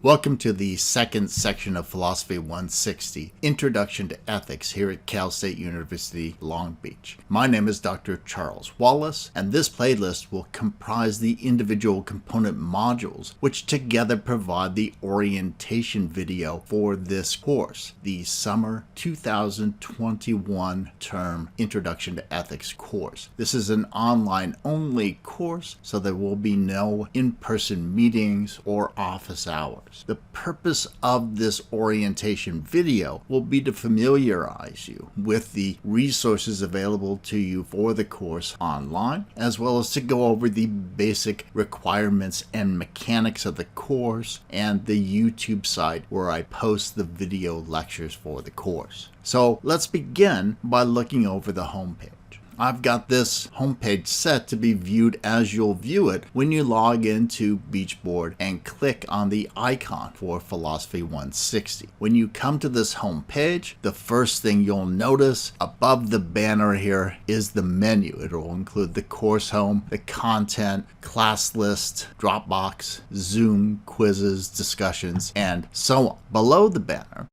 Welcome to the second section of Philosophy 160, Introduction to Ethics here at Cal State University, Long Beach. My name is Dr. Charles Wallace, and this playlist will comprise the individual component modules, which together provide the orientation video for this course, the Summer 2021 term Introduction to Ethics course. This is an online-only course, so there will be no in-person meetings or office hours. The purpose of this orientation video will be to familiarize you with the resources available to you for the course online, as well as to go over the basic requirements and mechanics of the course and the YouTube site where I post the video lectures for the course. So let's begin by looking over the homepage. I've got this homepage set to be viewed as you'll view it when you log into Beachboard and click on the icon for Philosophy 160. When you come to this homepage, the first thing you'll notice above the banner here is the menu. It will include the course home, the content, class list, Dropbox, Zoom, quizzes, discussions, and so on. Below the banner,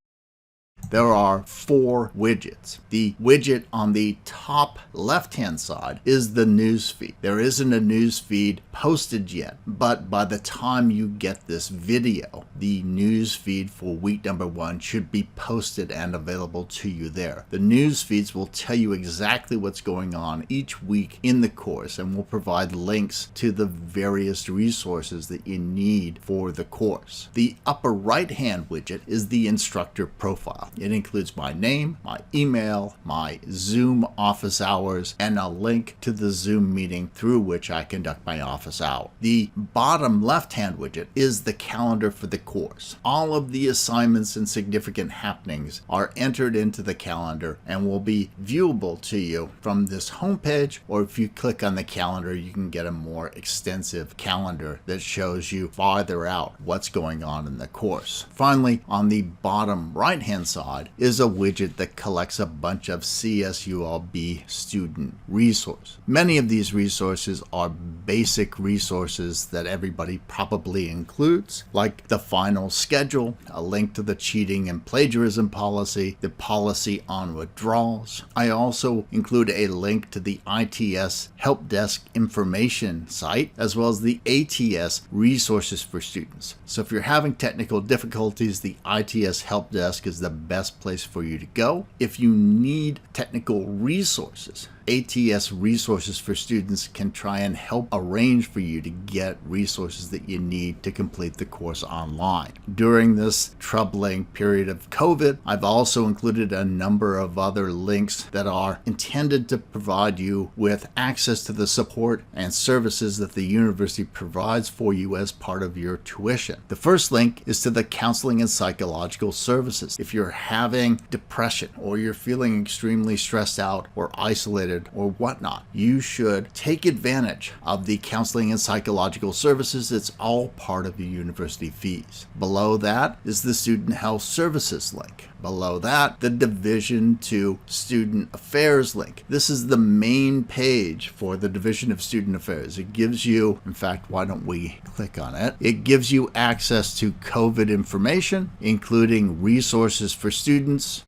there are 4 widgets. The widget on the top left-hand side is the news feed. There isn't a news feed posted yet, but by the time you get this video, the news feed for week number 1 should be posted and available to you there. The news feeds will tell you exactly what's going on each week in the course and will provide links to the various resources that you need for the course. The upper right-hand widget is the instructor profile. It includes my name, my email, my Zoom office hours, and a link to the Zoom meeting through which I conduct my office hour. The bottom left-hand widget is the calendar for the course. All of the assignments and significant happenings are entered into the calendar and will be viewable to you from this homepage, or if you click on the calendar, you can get a more extensive calendar that shows you farther out what's going on in the course. Finally, on the bottom right-hand side is a widget that collects a bunch of CSULB student resources. Many of these resources are basic resources that everybody probably includes, like the final schedule, a link to the cheating and plagiarism policy, the policy on withdrawals. I also include a link to the ITS Help Desk information site, as well as the ATS resources for students. So if you're having technical difficulties, the ITS Help Desk is the best place for you to go. If you need technical resources, ATS resources for students can try and help arrange for you to get resources that you need to complete the course online. During this troubling period of COVID, I've also included a number of other links that are intended to provide you with access to the support and services that the university provides for you as part of your tuition. The first link is to the counseling and psychological services. If you're having depression or you're feeling extremely stressed out or isolated or whatnot, you should take advantage of the counseling and psychological services. It's all part of your university fees. Below that is the student health services link. Below that, the Division to Student Affairs link. This is the main page for the Division of Student Affairs. It gives you, in fact, why don't we click on it? It gives you access to COVID information, including resources for students,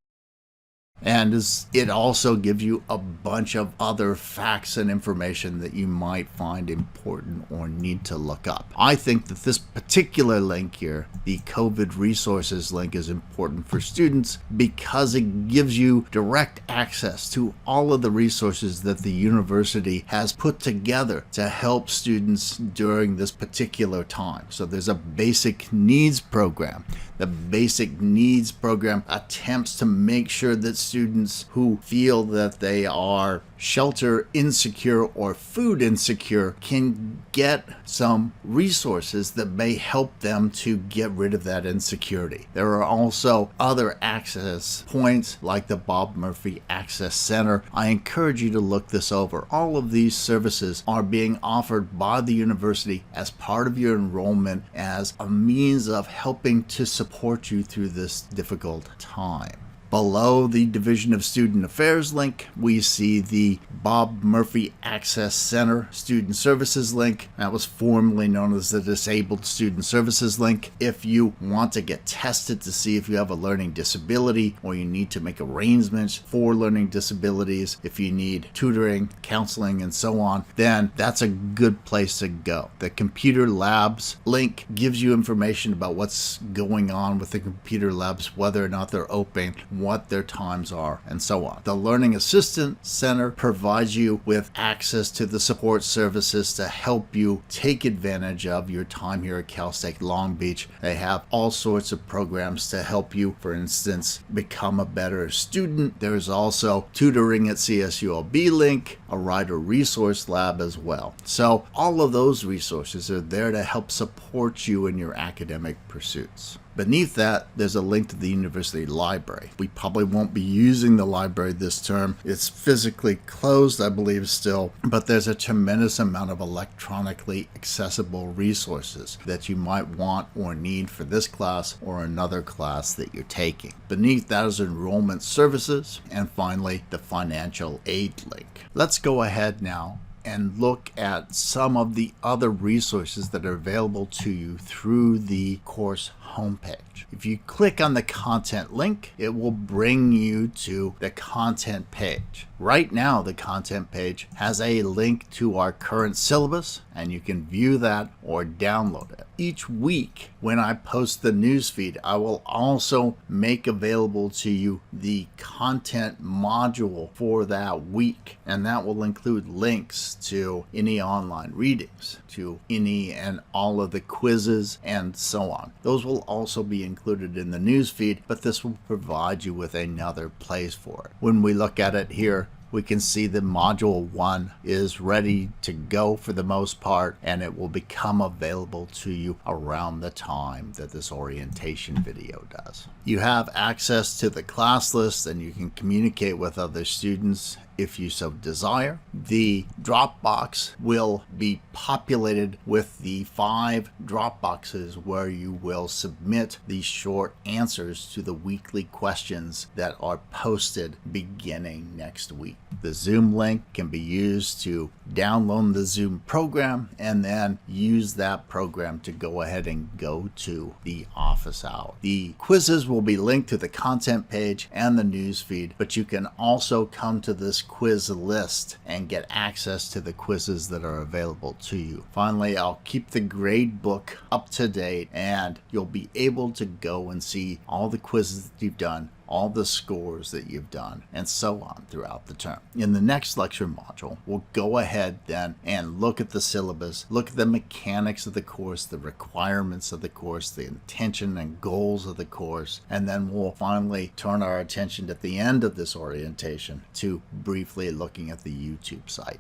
and it also gives you a bunch of other facts and information that you might find important or need to look up. I think that this particular link here, the COVID resources link, is important for students because it gives you direct access to all of the resources that the university has put together to help students during this particular time. So there's a basic needs program. The basic needs program attempts to make sure that students who feel that they are shelter insecure or food insecure can get some resources that may help them to get rid of that insecurity. There are also other access points like the Bob Murphy Access Center. I encourage you to look this over. All of these services are being offered by the university as part of your enrollment as a means of helping to support you through this difficult time. Below the Division of Student Affairs link, we see the Bob Murphy Access Center Student Services link. That was formerly known as the Disabled Student Services link. If you want to get tested to see if you have a learning disability or you need to make arrangements for learning disabilities, if you need tutoring, counseling, and so on, then that's a good place to go. The Computer Labs link gives you information about what's going on with the computer labs, whether or not they're open, what their times are, and so on. The Learning Assistant Center provides you with access to the support services to help you take advantage of your time here at Cal State Long Beach. They have all sorts of programs to help you, for instance, become a better student. There's also tutoring at CSULB link, a writer resource lab as well. So all of those resources are there to help support you in your academic pursuits. Beneath that, there's a link to the university library. We probably won't be using the library this term. It's physically closed, I believe, still, but there's a tremendous amount of electronically accessible resources that you might want or need for this class or another class that you're taking. Beneath that is enrollment services, and finally, the financial aid link. Let's go ahead now and look at some of the other resources that are available to you through the course homepage. If you click on the content link, it will bring you to the content page. Right now, the content page has a link to our current syllabus, and you can view that or download it. Each week, when I post the newsfeed, I will also make available to you the content module for that week, and that will include links to any online readings, to any and all of the quizzes, and so on. Those will also be included in the newsfeed, but this will provide you with another place for it. When we look at it here, we can see that Module 1 is ready to go for the most part, and it will become available to you around the time that this orientation video does. You have access to the class list, and you can communicate with other students if you so desire. The Dropbox will be populated with the 5 Dropboxes where you will submit the short answers to the weekly questions that are posted beginning next week. The Zoom link can be used to download the Zoom program and then use that program to go ahead and go to the office hour. The quizzes will be linked to the content page and the news feed, but you can also come to this quiz list and get access to the quizzes that are available to you. Finally, I'll keep the grade book up to date, and you'll be able to go and see all the quizzes that you've done, all the scores that you've done, and so on throughout the term. In the next lecture module, we'll go ahead then and look at the syllabus, look at the mechanics of the course, the requirements of the course, the intention and goals of the course, and then we'll finally turn our attention at the end of this orientation to briefly looking at the YouTube site.